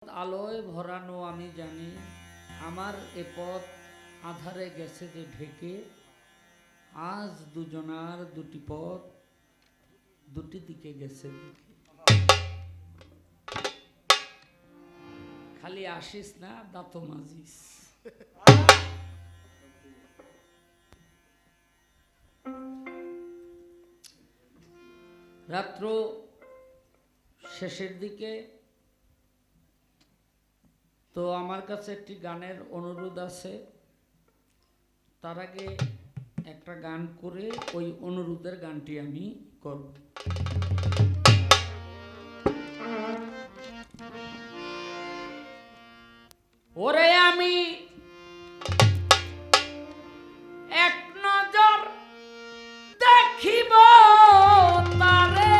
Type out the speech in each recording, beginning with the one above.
আলোয় ভরানো আমি জানি, আমার এ পথ আধারে গেছে যে ঢেকে। আজ দুজনার দুটি পথ দুটি দিকে গেছে দেখে। খালি আসিস না, দাঁত মাজিস। রাত্র শেষের দিকে তো আমার কাছে একটি গানের অনুরোধ আছে। তার আগে একটা গান করে ওই অনুরোধের গানটি আমি করব। ওরে আমি এক নজর দেখিব তারে,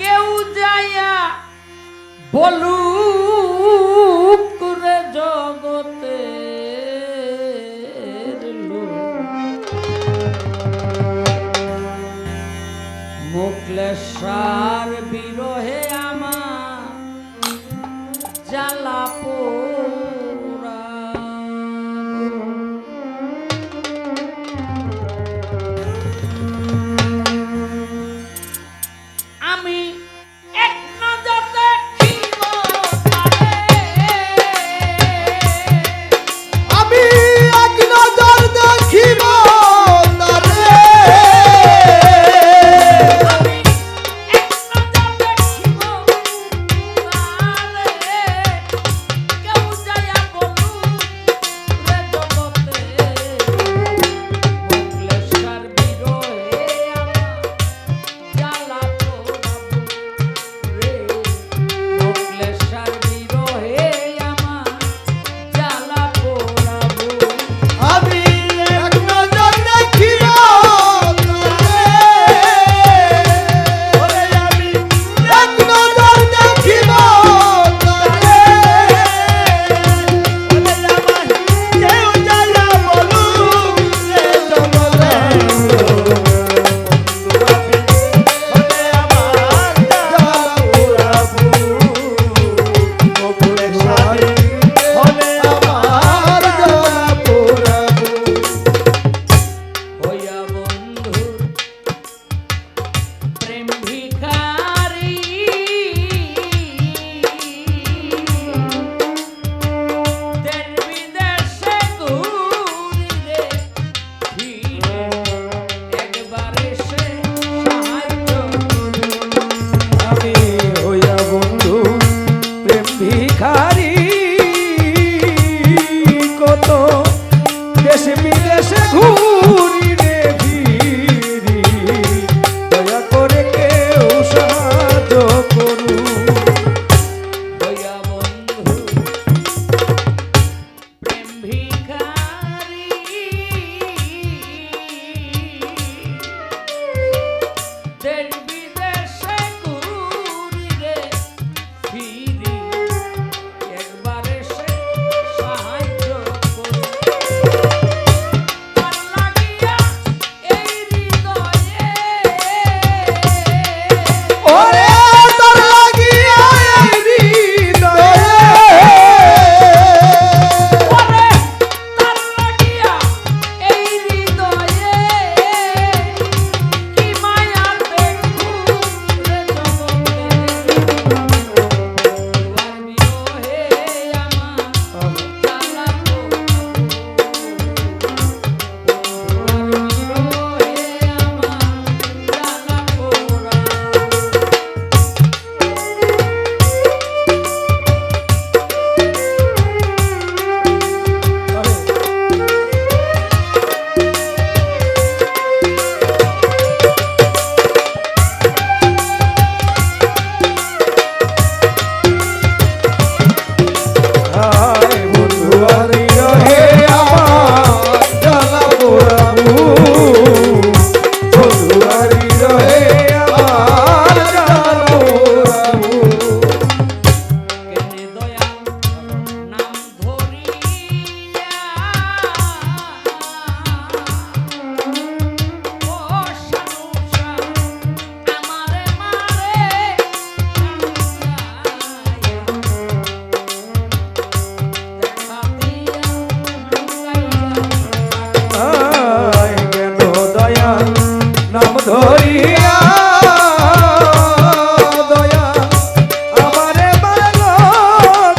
কেউ যাইয়া বলুক করে জগতে মোকলেশার বিরহে আমার জ্বালা পোড়া। আমি এক নজর দেখিব তারে, আমি এক নজর দেখিব তারে, আমি এক নজর ধরিয়া দয়া আমারে ভালো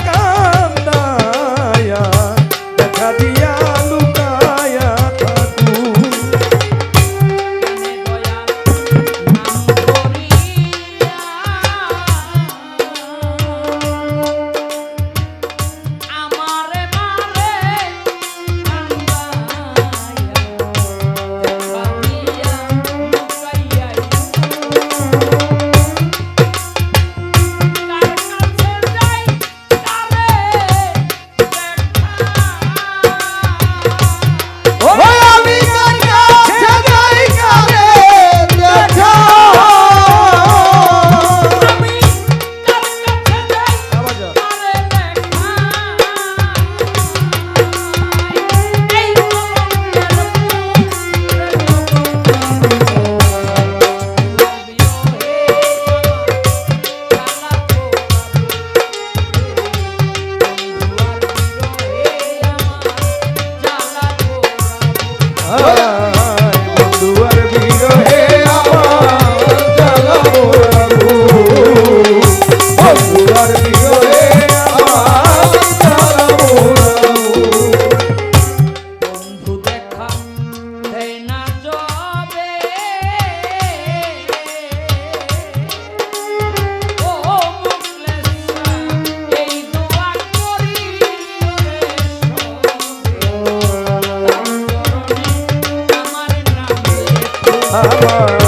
কান্দায়া দেখা দিয়া লুকায়া থাকু কেনে দয়াল নাম করিয়া আমারে মারে ওই আমি কার কাছে যাই কারে দেখা আওয়াজ বন্ধুয়ার বিরহে আমার জ্বালা পোড়াবো বন্ধুয়ার বিরহে আমার জ্বালা পোড়াবো বন্ধু দেখা দেয় না যাবে ও মুখলেসা এই দোয়া করি ওরে সবে আমার নাম লেখো আমার